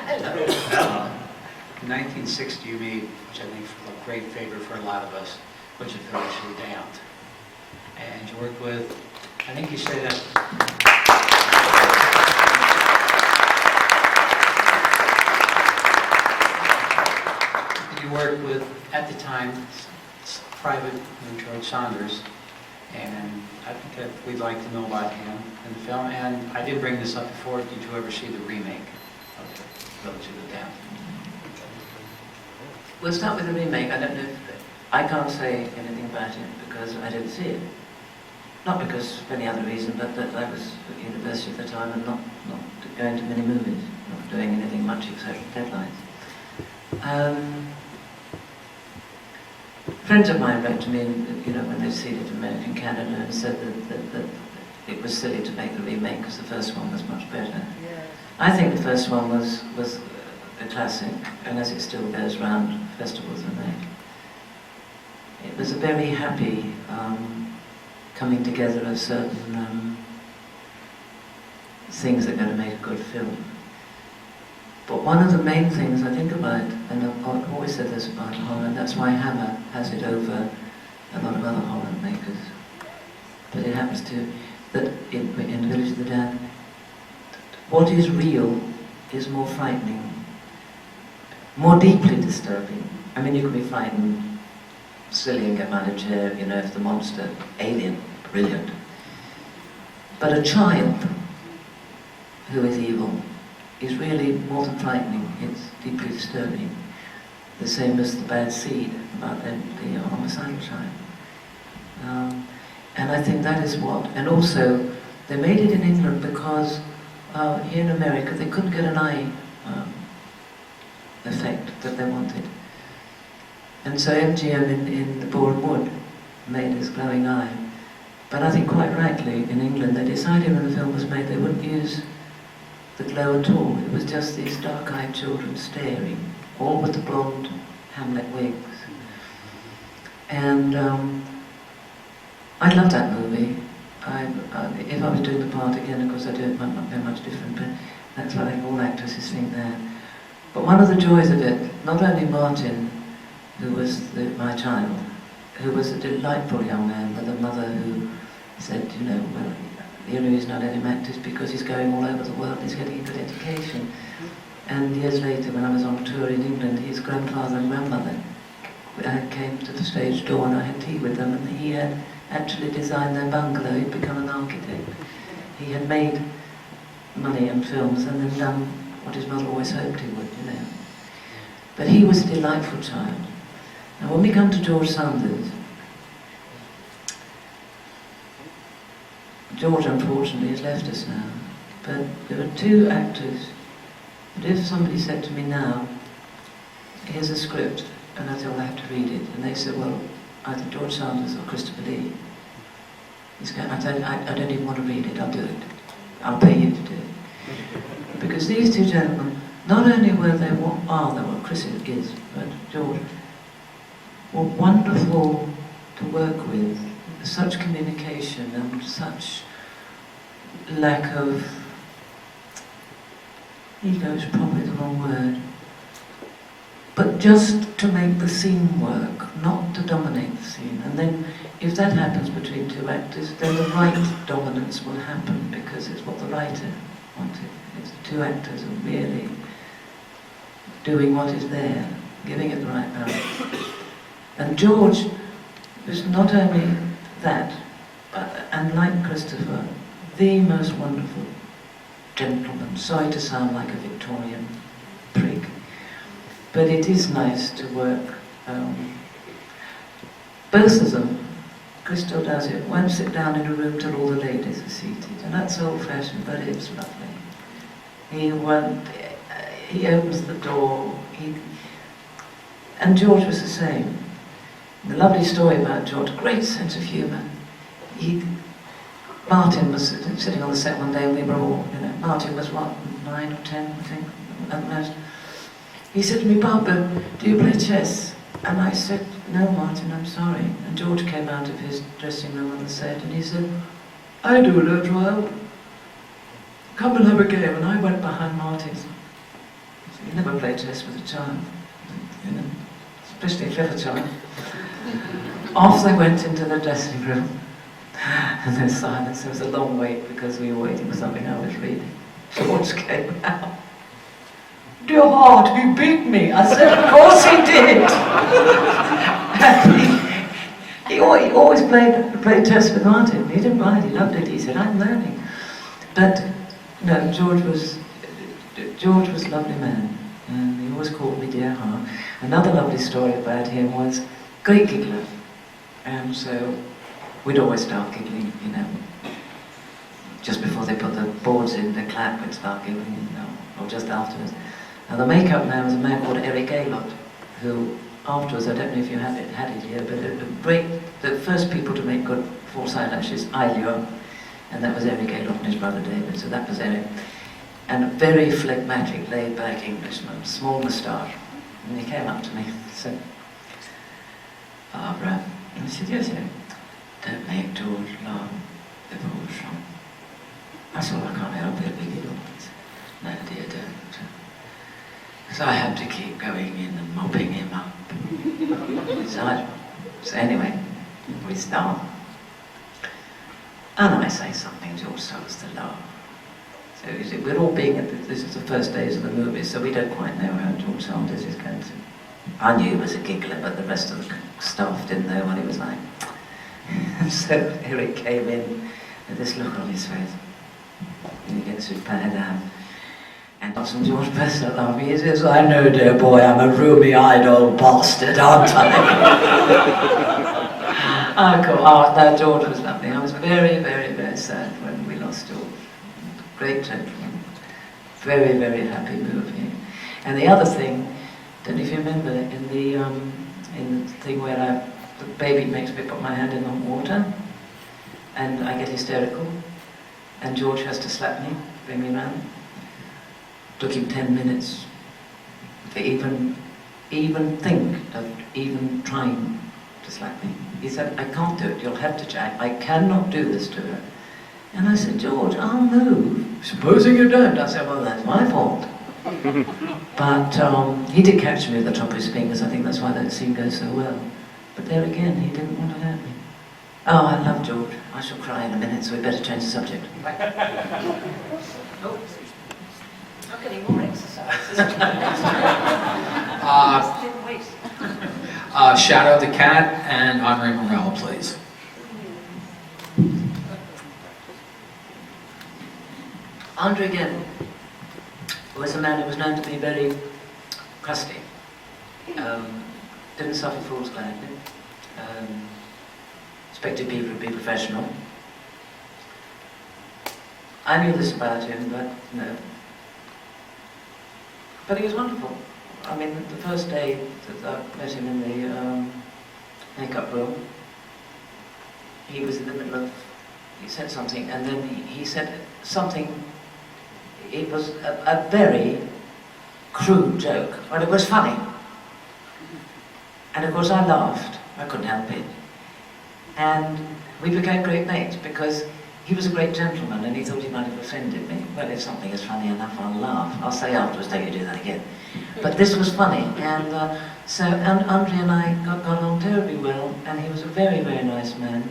In 1960, you made, which I think is a great favor for a lot of us, which is Village Damned. And you worked with, I think you said that. You worked with, at the time, Private George Saunders, and I think that we'd like to know about him in the film. And I did bring this up before. Did you ever see the remake of Village of the Damned? We'll start with the remake. I don't know if, I can't say anything about it because I didn't see it. Not because of any other reason, but that I was at university at the time and not going to many movies, not doing anything much except deadlines. Friends of mine wrote to me, when they'd seen it in America and Canada, and said that it was silly to make the remake because the first one was much better. Yeah. I think the first one was a classic, and as it still goes round festivals and that. It was a very happy coming together of certain things that are going to make a good film. But one of the main things I think about, and I've always said this about horror, and that's why Hammer has it over a lot of other horror makers. But it happens to, that in Village of the Damned, what is real is more frightening, more deeply disturbing. I mean, you can be frightened, silly and get out of chair, if the monster, alien, brilliant. But a child who is evil is really more than frightening, it's deeply disturbing. The same as the bad seed about the homicidal child. And I think that is what, and also they made it in England because here in America they couldn't get an eye effect that they wanted. And so MGM in the Boreham Wood made this glowing eye. But I think quite rightly in England they decided when the film was made they wouldn't use the glow at all. It was just these dark-eyed children staring, all with the blonde Hamlet wigs. And I love that movie. If I was doing the part again, of course I do it might not be much different, but that's what I think all actresses think that. But one of the joys of it, not only Martin, who was my child, who was a delightful young man with a mother who said, well, the only reason I let him act is because he's going all over the world, he's getting a good education. And years later, when I was on tour in England, his grandfather and grandmother came to the stage door and I had tea with them, and he had actually designed their bungalow. He'd become an architect. He had made money in films and then done what his mother always hoped he would, But he was a delightful child. Now when we come to George Sanders, George unfortunately has left us now, but there were two actors that if somebody said to me now, here's a script, and I said, well, I have to read it, and they said, well, either George Sanders or Christopher Lee. I said, I don't even want to read it, I'll do it. I'll pay you to do it. Because these two gentlemen, not only were they what Chris is, but George, were wonderful to work with, such communication and such lack of, ego is probably the wrong word, but just to make the scene work, not to dominate the scene. And then if that happens between two actors, then the right dominance will happen because it's what the writer wanted. It's the two actors are really doing what is there, giving it the right balance. And George was not only that, but, and like Christopher, the most wonderful gentleman. Sorry to sound like a Victorian But it is nice to work. Both of them, Crystal does it, won't sit down in a room till all the ladies are seated. And that's old-fashioned, but it's lovely. He opens the door. And George was the same. The lovely story about George, great sense of humour. Martin was sitting on the set one day and we were all, Martin was what, 9 or 10, I think, at most. He said to me, "Barbara, do you play chess?" And I said, "No, Martin, I'm sorry." And George came out of his dressing room on the set and he said, "I do, little child. Come and have a game." And I went behind Martin. You never play chess with a child, especially a clever child. Off they went into the dressing room. And there's silence. There was a long wait because we were waiting for something I was reading. George came out. "Dear heart, he beat me." I said, "Of course he did." he always played chess with Martin. He didn't mind, he loved it. He said, "I'm learning." But no, George was a lovely man. And he always called me dear heart. Another lovely story about him was great giggler. And so we'd always start giggling, just before they put the boards in, the clap would start giggling, or just afterwards. Now the makeup man was a man called Eric Gaylott, who afterwards, I don't know if you had it here, but the first people to make good false eyelashes, Ailio, and that was Eric Gaylott and his brother David, so that was Eric. And a very phlegmatic, laid-back Englishman, small moustache. And he came up to me and said, "Barbara," and I said, "Yes, sir. Don't make George laugh, the poor shop." I said, "I can't help it, we get on." He said, "No, dear, don't." So I had to keep going in and mopping him up. So anyway, we start. And I say something, George starts to laugh. So we're all being this is the first days of the movie, so we don't quite know how George Sanders is going to. I knew he was a giggler, but the rest of the staff didn't know what he was like. And so Eric came in with this look on his face. And he gets his pen down. And Dawson George burst out laughing. He says, "I know, dear boy, I'm a rheumy-eyed old bastard, aren't I?" No, George was lovely. I was very, very, very sad when we lost George. Great gentleman. Very, very happy movie. And the other thing, don't know if you remember, in the thing where the baby makes me put my hand in hot water, and I get hysterical, and George has to slap me, bring me round. Took him 10 minutes to even think of even trying to slap me. He said, "I can't do it, you'll have to, Jack. I cannot do this to her." And I said, "George, I'll move. Supposing you don't." I said, "Well, that's my fault." But he did catch me at the top of his fingers. I think that's why that scene goes so well. But there again, he didn't want to hurt me. Oh, I love George. I shall cry in a minute, so we better change the subject. Oh. Not getting more exercise. Shadow the Cat and Henri Morel, please. Andre again was a man who was known to be very crusty. Didn't suffer fools gladly. Expected people to be professional. I knew this about him, but no. But he was wonderful. I mean, the first day that I met him in the makeup room, he was in the middle of, he said something, and then he said something, it was a very crude joke, but it was funny. And of course I laughed, I couldn't help it. And we became great mates because he was a great gentleman and he thought he might have offended me. Well, if something is funny enough, I'll laugh. I'll say afterwards, "Don't you do that again." But this was funny, and so Andre and I got on terribly well, and he was a very, very nice man.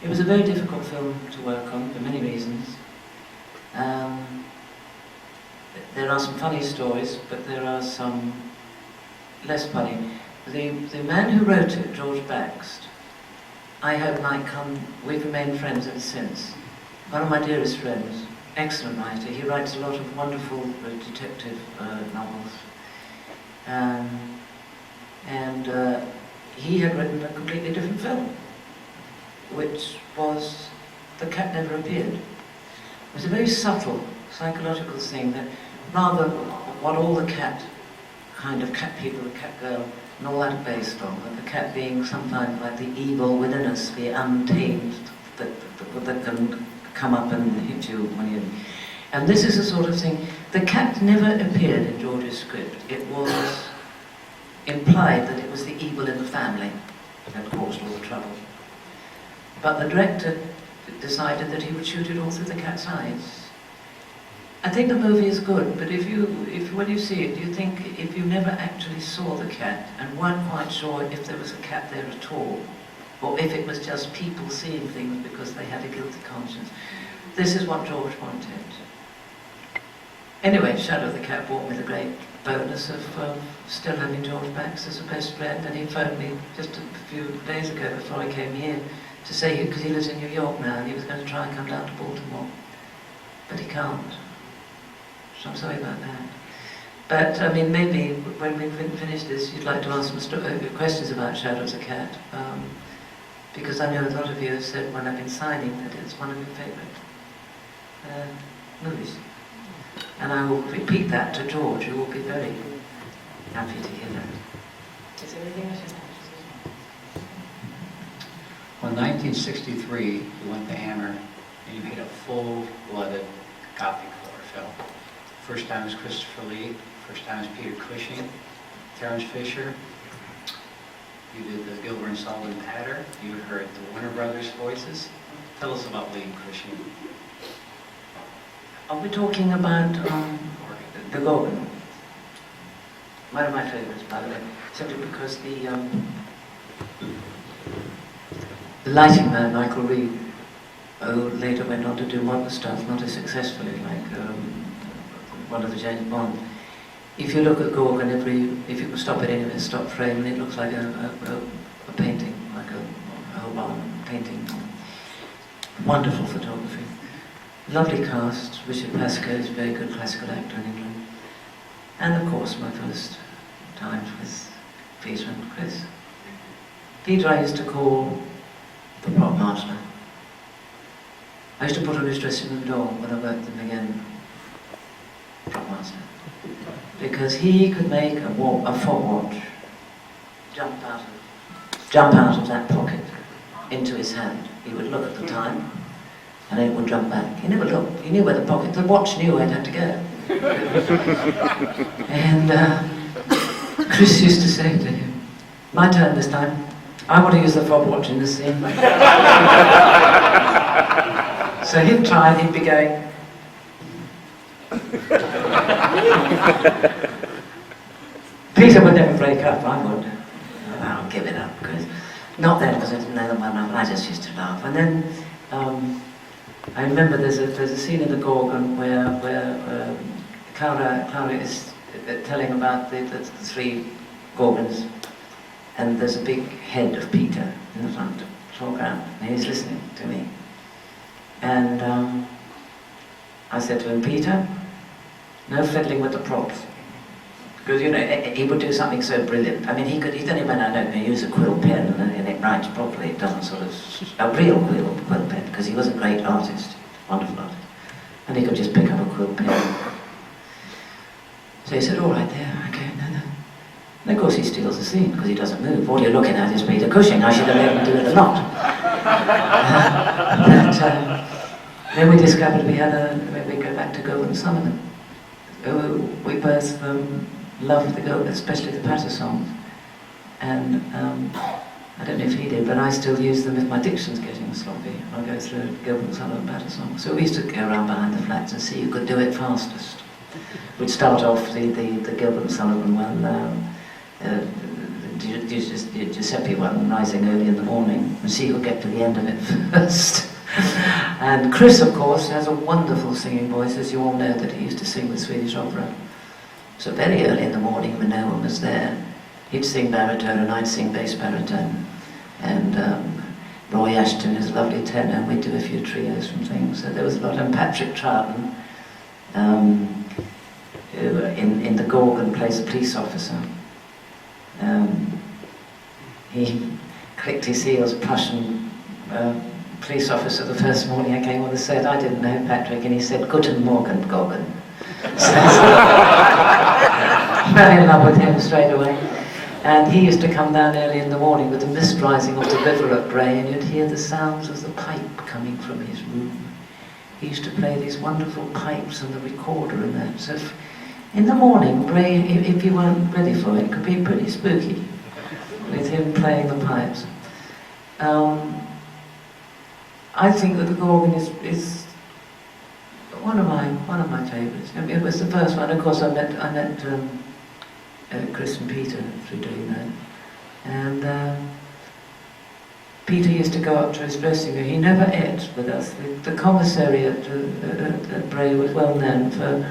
It was a very difficult film to work on for many reasons. There are some funny stories, but there are some less funny. The man who wrote it, George Baxt, I hope might come, we've remained friends ever since. One of my dearest friends, excellent writer. He writes a lot of wonderful detective novels. And he had written a completely different film, which was the cat never appeared. It was a very subtle psychological thing that rather what all the cat people, the cat girl, and all that are based on, that the cat being sometimes like the evil within us, the untamed, that can come up and hit you when you... And this is the sort of thing, the cat never appeared in George's script. It was implied that it was the evil in the family that caused all the trouble. But the director decided that he would shoot it all through the cat's eyes. I think the movie is good, but when you see it, you think if you never actually saw the cat and weren't quite sure if there was a cat there at all, or if it was just people seeing things because they had a guilty conscience, this is what George wanted. Anyway, Shadow of the Cat brought me the great bonus of still having George Bax as a best friend, and he phoned me just a few days ago before I came here to say, because he lives in New York now, and he was going to try and come down to Baltimore, but he can't. So I'm sorry about that. But, I mean, maybe when we finish this, you'd like to ask some questions about Shadow of the Cat, because I know a lot of you have said when I've been signing that it's one of your favourite movies. And I will repeat that to George, who will be very happy to hear that. Is there anything else? Well, in 1963, you went to Hammer and you made a full-blooded Gothic horror film. First time was Christopher Lee, first time was Peter Cushing, Terence Fisher. You did the Gilbert and Sullivan Patter. You heard the Warner Brothers voices. Tell us about Lee and Cushing. Are we talking about the Gorgon? One of my favourites, by the way, simply because the lighting man, Michael Reed, who later went on to do modern stuff, not as successfully like one of the James Bond. If you look at Gorgon, if you can stop it in a stop frame, it looks like a painting, like a whole barn painting. Wonderful photography. Lovely cast. Richard Pascoe is a very good classical actor in England. And of course, my first times with Peter and Chris. Peter I used to call the prop master. I used to put on his dressing room door when I worked him again, prop master. Because he could make a fob watch jump out of that pocket into his hand. He would look at the time, and then it would jump back. He never looked. He knew where the watch knew where it had to go. And Chris used to say to him, "My turn this time. I want to use the fob watch in this scene." So he'd try and he'd be going. Peter would never break up, I would. I'll give it up, Chris. Not then, because I didn't know them well enough, I just used to laugh. And then I remember there's a scene in the Gorgon where Clara is telling about the three Gorgons, and there's a big head of Peter in the front foreground, and he's listening to me. And I said to him, "Peter, no fiddling with the props." Because, you know, he would do something so brilliant. I mean, he's the only man I know who use a quill pen and it writes properly. It doesn't sort of, a real quill pen, because he was a great artist, wonderful artist. And he could just pick up a quill pen. So he said, "All right there, okay, no. And of course he steals the scene, because he doesn't move. All you're looking at is Peter Cushing. I should have let him do it a lot. Then we discovered we go back to Gorgon and Sullivan. We both loved the Gorgon, especially the patter songs. And I don't know if he did, but I still use them if my diction's getting sloppy. I'll go through Gorgon and Sullivan patter songs. So we used to go around behind the flats and see who could do it fastest. We'd start off the Gilbert and Sullivan one, Giuseppe one, rising early in the morning, and see who'll get to the end of it first. And Chris, of course, has a wonderful singing voice, as you all know, that he used to sing with Swedish opera. So very early in the morning, when no one was there, he'd sing baritone and I'd sing bass baritone. And Roy Ashton is a lovely tenor, and we'd do a few trios from things. So there was a lot. And Patrick Troughton, who in the Gorgon plays a police officer. He clicked his heels, Prussian police officer, the first morning I came on the set. I didn't know Patrick, and he said, "Guten Morgen, Gorgon." So I fell in love with him straight away. And he used to come down early in the morning with the mist rising off the river at Bray, and you'd hear the sounds of the pipe coming from his room. He used to play these wonderful pipes and the recorder and that. So in the morning, Bray, if you weren't ready for it, could be pretty spooky with him playing the pipes. I think that the Gorgon is one of my favourites. It was the first one. Of course, I met Chris and Peter through doing that, and Peter used to go up to his dressing room. He never ate with us. The commissary at Bray was well known for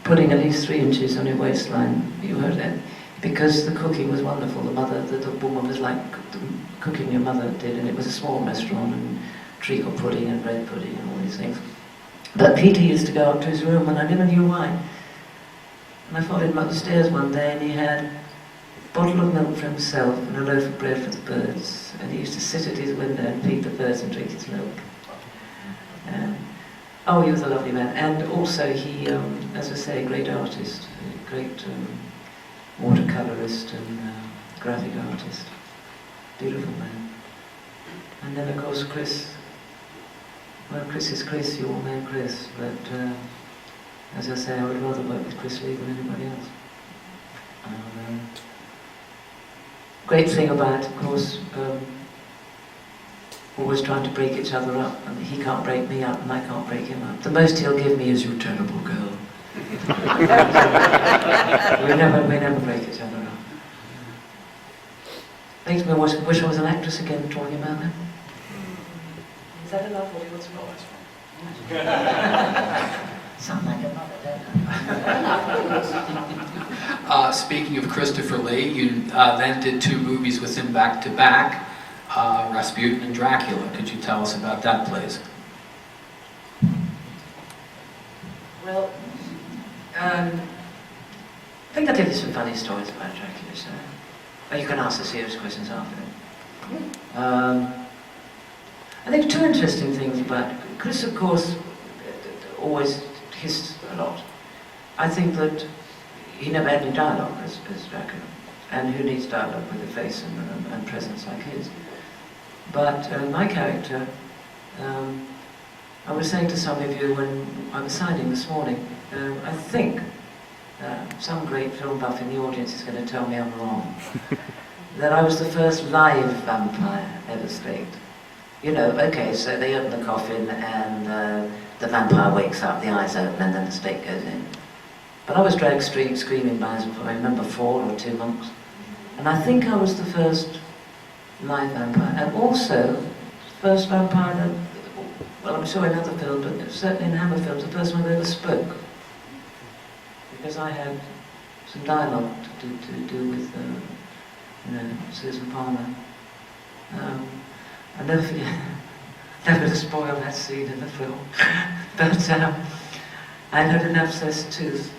putting at least 3 inches on your waistline. You heard that, because the cooking was wonderful. The woman was like the cooking your mother did, and it was a small restaurant, and treacle pudding and bread pudding and all these things. But Peter used to go up to his room, and I never knew why. And I followed him up the stairs one day, and he had a bottle of milk for himself and a loaf of bread for the birds. And he used to sit at his window and feed the birds and drink his milk. Oh, he was a lovely man. And also he, as I say, a great artist, a great watercolourist and graphic artist. Beautiful man. And then, of course, Chris. Well, Chris is Chris, you all know Chris, but as I say, I would rather work with Chris Lee than anybody else. Great thing about, of course, always trying to break each other up, and he can't break me up and I can't break him up. The most he'll give me is, "You terrible girl." we never break each other up. Makes me wish I was an actress again, talking about that. Is that enough, or do you want to know? Sound like a mother, don't I? Speaking of Christopher Lee, you then did 2 movies with him back to back, Rasputin and Dracula. Could you tell us about that, please? Well, I think I'll tell you some funny stories about Dracula, so you can ask the serious questions after. I think 2 interesting things about Chris, of course, always hissed a lot. I think that he never had any dialogue as Dracula, and who needs dialogue with a face and presence like his? But my character, I was saying to some of you when I was signing this morning, I think some great film buff in the audience is going to tell me I'm wrong, that I was the first live vampire ever staked. You know, okay, so they open the coffin and the vampire wakes up, the eyes open, and then the stake goes in. But I was dragged screaming by, I remember 4 or 2 monks. And I think I was the first live vampire, and also first vampire that, well, I'm sure in other films, but certainly in Hammer films, the first one that ever spoke. Because I had some dialogue to do with, Susan Palmer. I'll never forget, never to spoil that scene in the film, but I had an abscessed tooth,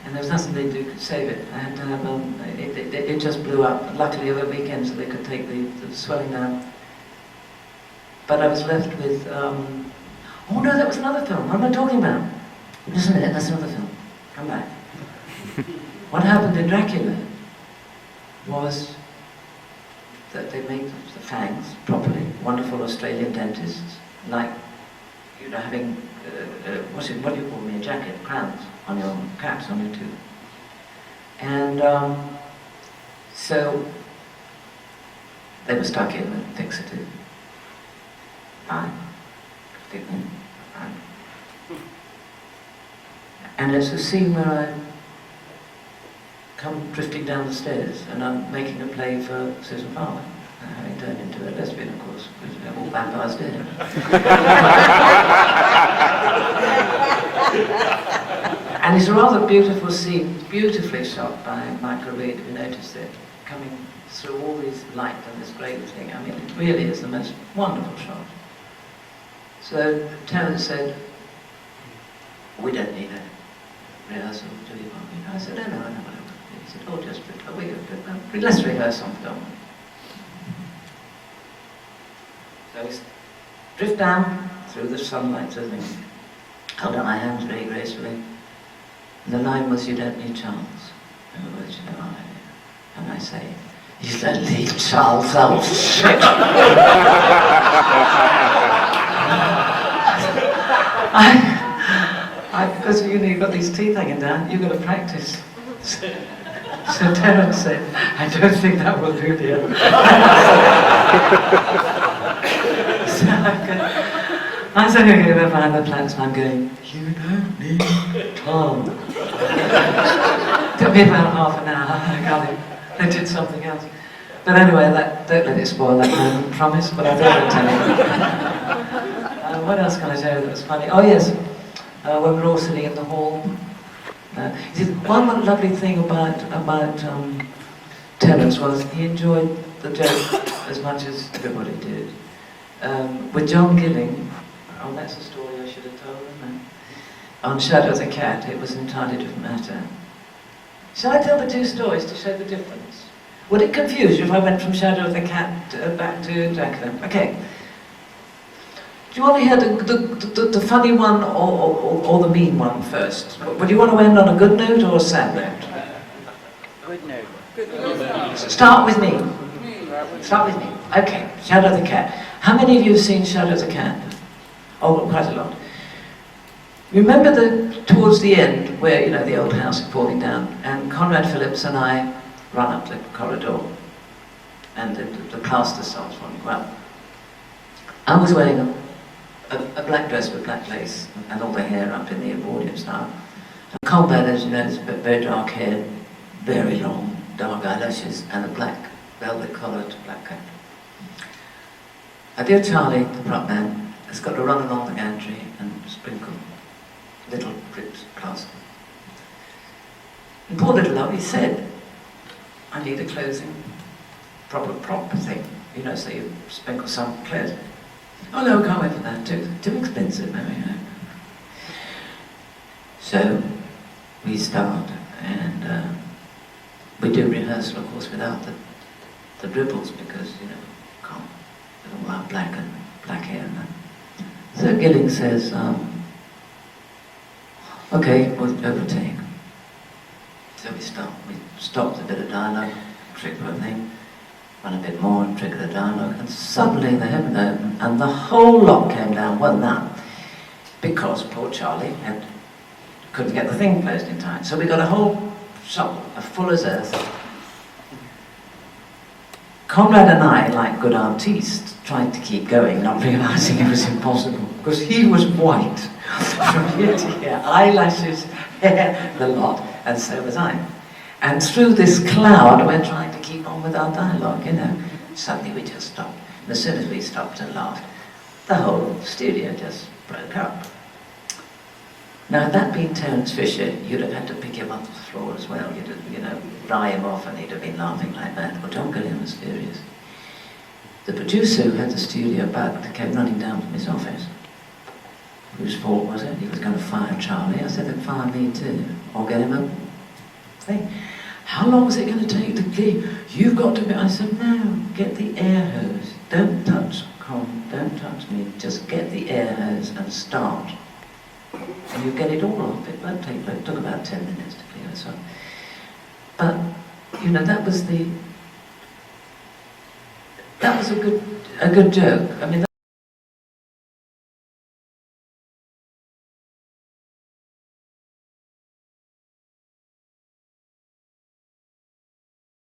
and there was nothing they could save it. I had to have it just blew up. Luckily over the weekend, so they could take the swelling down. But I was left with, oh no, that was another film. What am I talking about? Just a minute, that's another film. Come back. What happened in Dracula was that they make the fangs properly. Wonderful Australian dentists, like, you know, having, what do you call me, a jacket, crowns on your caps, on your tooth. And so they were stuck in and fixative. Fine. And it's a scene where I come drifting down the stairs and I'm making a play for Susan Palmer, having turned into a lesbian, of course, because all vampires did. And it's a rather beautiful scene, beautifully shot by Michael Reed, who noticed it, coming through all this light and this great thing. I mean, it really is the most wonderful shot. So Terence said, we don't need it. rehearsal, do you want me? I said, no, whatever. He said, oh, just, let's rehearse on film. So we drift down through the sunlight to the thing, held out my hands very gracefully. And the line was, you don't need Charles. In other words, you know, and I say, you don't need Charles, oh shit. Because you've got these teeth hanging down, you've got to practice. So Terence said, I don't think that will do, dear. So I'm sitting here behind the plants and I'm going, you don't need Tom. Took me about half an hour, I got it. I did something else. But anyway, don't let it spoil that moment, promise, but I don't tell you. What else can I tell you that was funny? Oh yes, when we were all sitting in the hall. One lovely thing about Terence was he enjoyed the joke as much as everybody did. With John Gilling, oh that's a story I should have told, isn't it? On Shadow of the Cat, it was an entirely different matter. Shall I tell the two stories to show the difference? Would it confuse you if I went from Shadow of the Cat back to Dracula? Okay. Do you want to hear the funny one or the mean one first? Would you want to end on a good note or a sad note? Good note. Good note. Start with me. Start with me. Okay, Shadow of the Cat. How many of you have seen Shadow of the Cat? Oh, quite a lot. Remember towards the end, where, you know, the old house is falling down, and Conrad Phillips and I run up the corridor, and the plaster starts falling. Well, I was wearing a black dress with black lace, and all the hair up in the audience now. And Conrad, as you know, is very dark hair, very long, dark eyelashes, and a black velvet collared black coat. Our dear Charlie, the prop man, has got to run along the gantry and sprinkle little drips of plaster. And poor little love, he said, I need a closing, proper thing, you know, so you sprinkle some clothes. Oh no, can't wait for that, too expensive, no, you know. So, we start, and we do rehearsal, of course, without the dribbles, because, you know, can't, with all our black hair and that. So Gilling says, okay, we'll overtake. So we stopped a bit of dialogue, trigger a thing, run a bit more and trigger the dialogue, and suddenly the heaven opened and the whole lot came down, well now, because poor Charlie couldn't get the thing closed in time. So we got a whole shovel as full as earth. Conrad and I, like good artistes, tried to keep going, not realising it was impossible, because he was white from here to here, eyelashes, hair, the lot, and so was I. And through this cloud, we're trying to keep on with our dialogue, you know. Suddenly we just stopped, and as soon as we stopped and laughed, the whole studio just broke up. Now, had that been Terence Fisher, you'd have had to pick him up off the floor as well. You'd have, you know, dry him off and he'd have been laughing like that. But John Gilliam was furious. The producer who had the studio bugged came running down from his office. Whose fault was it? He was going to fire Charlie. I said, then fire me too. Or get him a thing. How long was it going to take to clean? You've got to be... I said, no, get the air hose. Don't touch Con, don't touch me. Just get the air hose and start. And you get it all off. It won't take long. It took about 10 minutes to clear this up. But, you know, that was a good joke. I mean,